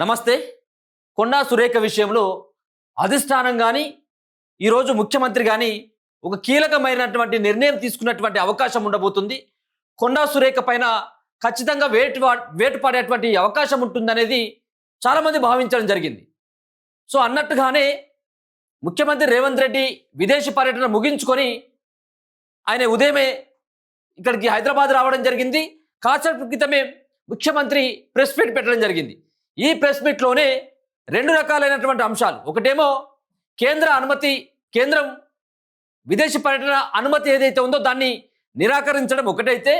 నమస్తే. కొండా సురేఖ విషయంలో అధిష్టానం కానీ ఈరోజు ముఖ్యమంత్రి కానీ ఒక కీలకమైనటువంటి నిర్ణయం తీసుకున్నటువంటి అవకాశం ఉండబోతుంది. కొండా సురేఖ పైన ఖచ్చితంగా వేటు పడేటువంటి అవకాశం ఉంటుందనేది చాలామంది భావించడం జరిగింది. సో అన్నట్టుగానే ముఖ్యమంత్రి రేవంత్ రెడ్డి విదేశీ పర్యటన ముగించుకొని ఆయన ఉదయమే ఇక్కడికి హైదరాబాద్ రావడం జరిగింది. కాసేపు క్రితమే ముఖ్యమంత్రి ప్రెస్ మీట్ పెట్టడం జరిగింది. ఈ ప్రెస్ మీట్లోనే రెండు రకాలైనటువంటి అంశాలు, ఒకటేమో కేంద్రం విదేశీ పర్యటన అనుమతి ఏదైతే ఉందో దాన్ని నిరాకరించడం ఒకటైతే,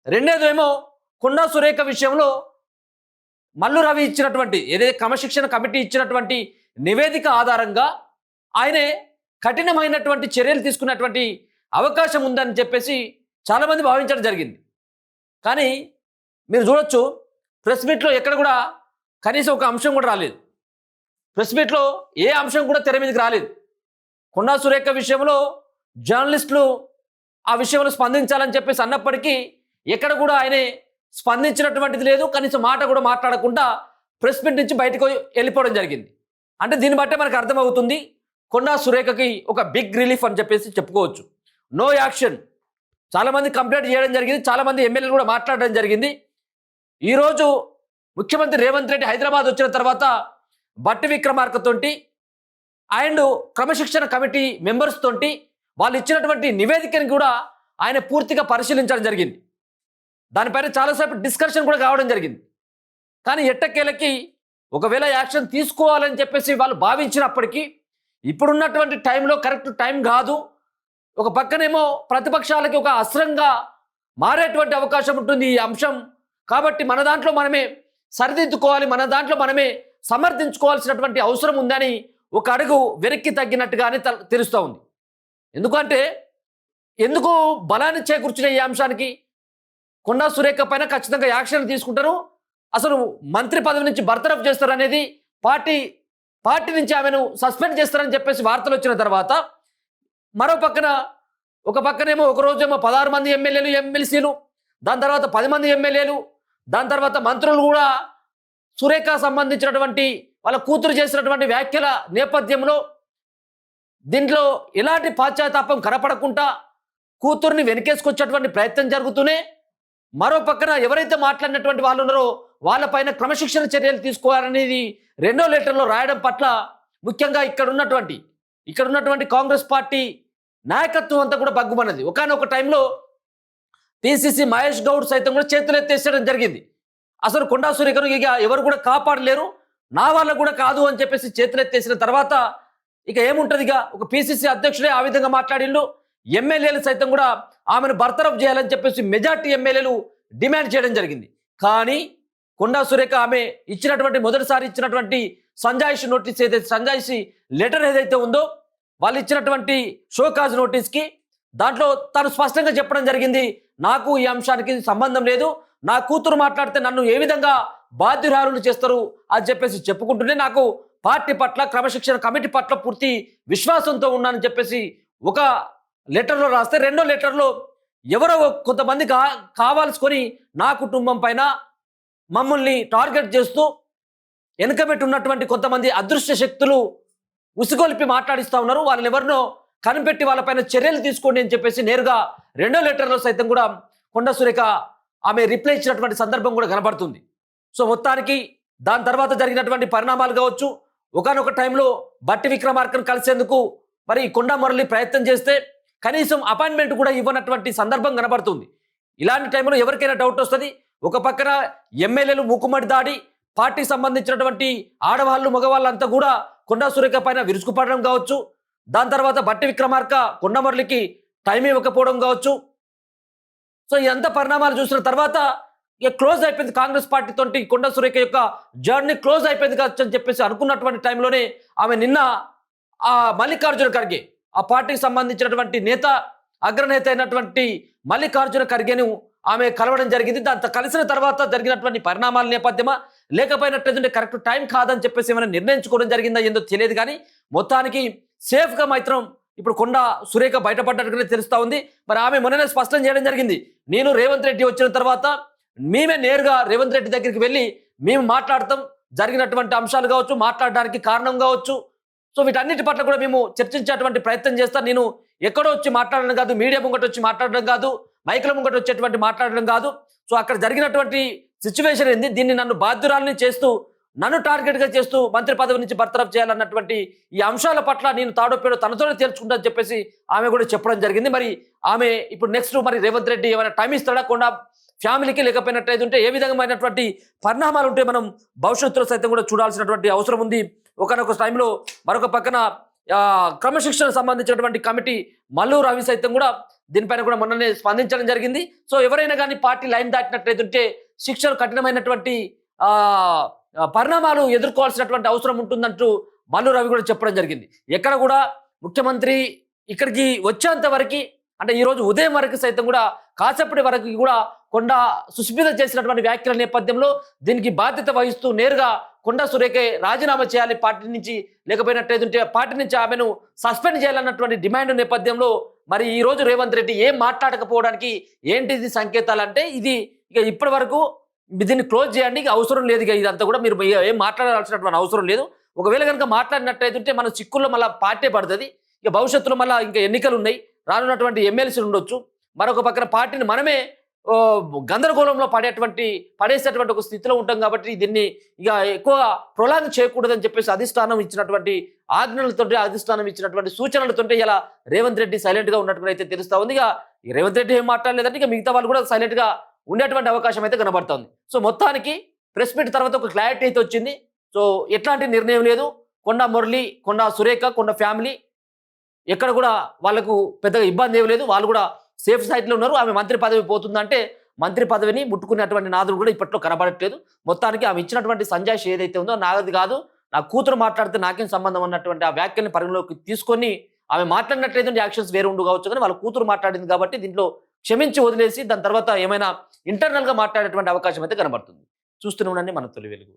రెండోదేమో కొండా సురేఖ విషయంలో మల్లు రవి ఇచ్చినటువంటి ఏదైతే క్రమశిక్షణ కమిటీ ఇచ్చినటువంటి నివేదిక ఆధారంగా ఆయనే కఠినమైనటువంటి చర్యలు తీసుకున్నటువంటి అవకాశం ఉందని చెప్పేసి చాలామంది భావించడం జరిగింది. కానీ మీరు చూడొచ్చు, ప్రెస్ మీట్లో ఎక్కడ కూడా కనీసం ఒక అంశం కూడా రాలేదు. ప్రెస్ మీట్లో ఏ అంశం కూడా తెర మీదకి రాలేదు. కొండా సురేఖ విషయంలో జర్నలిస్టులు ఆ విషయంలో స్పందించాలని చెప్పేసి అన్నప్పటికీ ఎక్కడ కూడా ఆయనే స్పందించినటువంటిది లేదు. కనీసం మాట కూడా మాట్లాడకుండా ప్రెస్ మీట్ నుంచి బయటకు వెళ్ళిపోవడం జరిగింది. అంటే దీన్ని బట్టే మనకు అర్థమవుతుంది కొండా సురేఖకి ఒక బిగ్ రిలీఫ్ అని చెప్పేసి చెప్పుకోవచ్చు. No action. చాలామంది కంప్లైంట్ చేయడం జరిగింది, చాలామంది ఎమ్మెల్యేలు కూడా మాట్లాడడం జరిగింది. ఈరోజు ముఖ్యమంత్రి రేవంత్ రెడ్డి హైదరాబాద్ వచ్చిన తర్వాత బట్టి విక్రమార్కతోటి అండ్ క్రమశిక్షణ కమిటీ మెంబర్స్ తోటి వాళ్ళు ఇచ్చినటువంటి నివేదికని కూడా ఆయన పూర్తిగా పరిశీలించడం జరిగింది. దానిపైన చాలాసేపు డిస్కషన్ కూడా కావడం జరిగింది. కానీ ఎట్టకేలకి ఒకవేళ యాక్షన్ తీసుకోవాలని చెప్పేసి వాళ్ళు భావించినప్పటికీ ఇప్పుడున్నటువంటి టైంలో కరెక్ట్ టైం కాదు. ఒక పక్కనేమో ప్రతిపక్షాలకి ఒక అస్త్రంగా మారేటువంటి అవకాశం ఉంటుంది ఈ అంశం. కాబట్టి మన దాంట్లో మనమే సరిదిద్దుకోవాలి, మన దాంట్లో మనమే సమర్థించుకోవాల్సినటువంటి అవసరం ఉందని ఒక అడుగు వెనక్కి తగ్గినట్టుగానే తెలుస్తూ ఉంది. ఎందుకు బలాన్ని చేకూర్చిన ఈ అంశానికి కొండా సురేఖ పైన ఖచ్చితంగా యాక్షన్ తీసుకుంటారు, అసలు మంత్రి పదవి నుంచి బర్తరఫ్ చేస్తారు అనేది పార్టీ నుంచి ఆమెను సస్పెండ్ చేస్తారని చెప్పేసి వార్తలు వచ్చిన తర్వాత మరో పక్కన ఒక పక్కనేమో ఒక రోజేమో 16 మంది ఎమ్మెల్యేలు ఎమ్మెల్సీలు, దాని తర్వాత 10 మంది ఎమ్మెల్యేలు, దాని తర్వాత మంత్రులు కూడా సురేఖ సంబంధించినటువంటి వాళ్ళ కూతురు చేసినటువంటి వ్యాఖ్యల నేపథ్యంలో దీంట్లో ఎలాంటి పాశ్చాత్తాపం కనపడకుండా కూతుర్ని వెనకేసుకొచ్చేటువంటి ప్రయత్నం జరుగుతూనే మరో పక్కన ఎవరైతే మాట్లాడినటువంటి వాళ్ళు ఉన్నారో వాళ్ళపైన క్రమశిక్షణ చర్యలు తీసుకోవాలనేది రెండో లెటర్లో రాయడం పట్ల ముఖ్యంగా ఇక్కడ ఉన్నటువంటి కాంగ్రెస్ పార్టీ నాయకత్వం అంతా కూడా బగ్గుమన్నది. ఒకానొక టైంలో పిసిసి మహేష్ గౌడ్ సైతం కూడా చేతులు ఎత్తేసడం జరిగింది. అసలు కొండా సురేఖను ఇక ఎవరు కూడా కాపాడలేరు, నా వల్ల కూడా కాదు అని చెప్పేసి చేతులు ఎత్తేసిన తర్వాత ఇక ఏముంటుంది, ఇక ఒక పిసిసి అధ్యక్షుడే ఆ విధంగా మాట్లాడిండు. ఎమ్మెల్యేలు సైతం కూడా ఆమెను బర్తరఫ్ చేయాలని చెప్పేసి మెజార్టీ ఎమ్మెల్యేలు డిమాండ్ చేయడం జరిగింది. కానీ కొండా సురేఖ ఆమె మొదటిసారి ఇచ్చినటువంటి సంజాయిషి లెటర్ ఏదైతే ఉందో వాళ్ళు ఇచ్చినటువంటి షోకాజ్ నోటీస్కి దాంట్లో తను స్పష్టంగా చెప్పడం జరిగింది, నాకు ఈ అంశానికి సంబంధం లేదు, నా కూతురు మాట్లాడితే నన్ను ఏ విధంగా బాధ్యురాలు చేస్తారు అని చెప్పేసి చెప్పుకుంటూనే నాకు పార్టీ పట్ల క్రమశిక్షణ కమిటీ పట్ల పూర్తి విశ్వాసంతో ఉన్నానని చెప్పేసి ఒక లెటర్లో రాస్తే, రెండో లెటర్లో ఎవరో కొంతమంది కావాల్సుకొని నా కుటుంబం పైన మమ్మల్ని టార్గెట్ చేస్తూ వెనుకబెట్టి ఉన్నటువంటి కొంతమంది అదృశ్య శక్తులు ఉసిగొల్పి మాట్లాడిస్తూ ఉన్నారు, వాళ్ళని ఎవరినో కనిపెట్టి వాళ్ళపైన చర్యలు తీసుకోండి అని చెప్పేసి నేరుగా రెండో లెటర్లో సైతం కూడా కొండా సురేఖ ఆమె రిప్లై ఇచ్చినటువంటి సందర్భం కూడా కనబడుతుంది. సో మొత్తానికి దాని తర్వాత జరిగినటువంటి పరిణామాలు కావచ్చు, ఒకానొక టైంలో బట్టి విక్రమార్కను కలిసేందుకు మరి కొండా మురళి ప్రయత్నం చేస్తే కనీసం అపాయింట్మెంట్ కూడా ఇవ్వనటువంటి సందర్భం కనబడుతుంది. ఇలాంటి టైంలో ఎవరికైనా డౌట్ వస్తుంది. ఒక పక్కన ఎమ్మెల్యేలు మూకుమ్మడి దాడి, పార్టీకి సంబంధించినటువంటి ఆడవాళ్ళు మగవాళ్ళంతా కూడా కొండా సురేఖ పైన విరుచుకుపడడం కావచ్చు, దాని తర్వాత బట్టి విక్రమార్క కొండా మురళికి టైం ఇవ్వకపోవడం కావచ్చు. సో ఇదంతా పరిణామాలు చూసిన తర్వాత ఇక క్లోజ్ అయిపోయింది కాంగ్రెస్ పార్టీతో, కొండా సురేఖ యొక్క జర్నీ క్లోజ్ అయిపోయింది కావచ్చు అని చెప్పేసి అనుకున్నటువంటి టైంలోనే ఆమె నిన్న ఆ మల్లికార్జున ఖర్గే, ఆ పార్టీకి సంబంధించినటువంటి అగ్రనేత అయినటువంటి మల్లికార్జున ఖర్గేను ఆమె కలవడం జరిగింది. దాంతో కలిసిన తర్వాత జరిగినటువంటి పరిణామాల నేపథ్యమా లేకపోయినట్లయితే కరెక్ట్ టైం కాదని చెప్పేసి ఏమైనా నిర్ణయించుకోవడం జరిగిందా ఏందో తెలియదు. కానీ మొత్తానికి సేఫ్గా మాత్రం ఇప్పుడు కొండా సురేఖ బయటపడ్డట్టుగానే తెలుస్తూ ఉంది. మరి ఆమె మొన్ననే స్పష్టం చేయడం జరిగింది, నేను రేవంత్ రెడ్డి వచ్చిన తర్వాత మేమే నేరుగా రేవంత్ రెడ్డి దగ్గరికి వెళ్ళి మేము మాట్లాడతాం, జరిగినటువంటి అంశాలు కావచ్చు, మాట్లాడడానికి కారణం కావచ్చు. సో వీటన్నిటి పట్ల కూడా మేము చర్చించేటువంటి ప్రయత్నం చేస్తాం. నేను ఎక్కడో వచ్చి మాట్లాడడం కాదు, మీడియా ముంగట వచ్చి మాట్లాడడం కాదు, మైకుల ముంగట వచ్చేటువంటి మాట్లాడడం కాదు. సో అక్కడ జరిగినటువంటి సిచ్యువేషన్ ఏంది, దీన్ని నన్ను బాధ్యురాలని చేస్తూ, నన్ను టార్గెట్గా చేస్తూ మంత్రి పదవి నుంచి బర్తరఫ్ చేయాలన్నటువంటి ఈ అంశాల పట్ల నేను తాడోపేడో తనతోనే తేల్చుకుంటానని చెప్పేసి ఆమె కూడా చెప్పడం జరిగింది. మరి ఆమె ఇప్పుడు నెక్స్ట్ మరి రేవంత్ రెడ్డి ఏమైనా టైం ఇస్తాడా కొండా ఫ్యామిలీకి, లేకపోయినట్లయితే ఉంటే ఏ విధమైనటువంటి పరిణామాలు ఉంటే మనం భవిష్యత్తులో సైతం కూడా చూడాల్సినటువంటి అవసరం ఉంది. ఒకనొక టైంలో మరొక పక్కన క్రమశిక్షణకు సంబంధించినటువంటి కమిటీ మల్లు రవి సైతం కూడా దీనిపైన కూడా మొన్ననే స్పందించడం జరిగింది. సో ఎవరైనా కానీ పార్టీ లైన్ దాటినట్లయితే ఉంటే శిక్షలు కఠినమైనటువంటి పరిణామాలు ఎదుర్కోవాల్సినటువంటి అవసరం ఉంటుందంటూ మల్లు రవి కూడా చెప్పడం జరిగింది. ఎక్కడ కూడా ముఖ్యమంత్రి ఇక్కడికి వచ్చేంత వరకు, అంటే ఈరోజు ఉదయం వరకు సైతం కూడా కాసేపటి వరకు కూడా కొండా సుస్మిత చేసినటువంటి వ్యాఖ్యల నేపథ్యంలో దీనికి బాధ్యత వహిస్తూ నేరుగా కొండా సురేఖే రాజీనామా చేయాలి పార్టీ నుంచి, లేకపోయినట్లయితే పార్టీ నుంచి ఆమెను సస్పెండ్ చేయాలన్నటువంటి డిమాండ్ నేపథ్యంలో మరి ఈ రోజు రేవంత్ రెడ్డి ఏం మాట్లాడకపోవడానికి ఏంటిది సంకేతాలు అంటే, ఇది ఇక ఇప్పటి వరకు దీన్ని క్లోజ్ చేయండి, ఇక అవసరం లేదు, ఇక ఇదంతా కూడా మీరు ఏం మాట్లాడాల్సినటువంటి అవసరం లేదు. ఒకవేళ కనుక మాట్లాడినట్టయితే మన చిక్కుల్లో మళ్ళీ పార్టీ పడుతుంది. ఇక భవిష్యత్తులో మళ్ళీ ఇంకా ఎన్నికలు ఉన్నాయి, రానున్నటువంటి ఎమ్మెల్సీలు ఉండొచ్చు. మరొక పక్కన పార్టీని మనమే గందరగోళంలో పడేసేటువంటి ఒక స్థితిలో ఉంటాం. కాబట్టి దీన్ని ఇక ఎక్కువ ప్రొలాంగ్ చేయకూడదని చెప్పేసి అధిష్టానం ఇచ్చినటువంటి ఆజ్ఞలతో, అధిష్టానం ఇచ్చినటువంటి సూచనలతో ఇలా రేవంత్ రెడ్డి సైలెంట్ గా ఉన్నట్టుగా అయితే తెలుస్తా ఉంది. ఇక రేవంత్ రెడ్డి ఏం మాట్లాడలేదంటే ఇక మిగతా వాళ్ళు కూడా సైలెంట్ గా ఉండేటువంటి అవకాశం అయితే కనబడుతుంది. సో మొత్తానికి ప్రెస్ మీట్ తర్వాత ఒక క్లారిటీ అయితే వచ్చింది. సో ఎట్లాంటి నిర్ణయం లేదు, కొండా మురళి, కొండా సురేఖ, కొండా ఫ్యామిలీ ఎక్కడ కూడా వాళ్ళకు పెద్దగా ఇబ్బంది ఏమి లేదు, వాళ్ళు కూడా సేఫ్ సైడ్లో ఉన్నారు. ఆమె మంత్రి పదవి పోతుందంటే మంత్రి పదవిని ముట్టుకునేటువంటి నాదుడు కూడా ఇప్పట్లో కనబడట్లేదు. మొత్తానికి ఆమె ఇచ్చినటువంటి సంజాయిషి ఏదైతే ఉందో నాది కాదు, నా కూతురు మాట్లాడితే నాకేం సంబంధం అన్నటువంటి ఆ వ్యాఖ్యల్ని పరిగణలోకి తీసుకొని ఆమె మాట్లాడినట్లయితే యాక్షన్స్ వేరే ఉండు కావచ్చు, కానీ వాళ్ళ కూతురు మాట్లాడింది కాబట్టి దీంట్లో క్షమించి వదిలేసి దాని తర్వాత ఏమైనా ఇంటర్నల్గా మాట్లాడేటువంటి అవకాశం అయితే కనబడుతుంది. చూస్తూనే ఉండండి మన తొలి వెలుగు.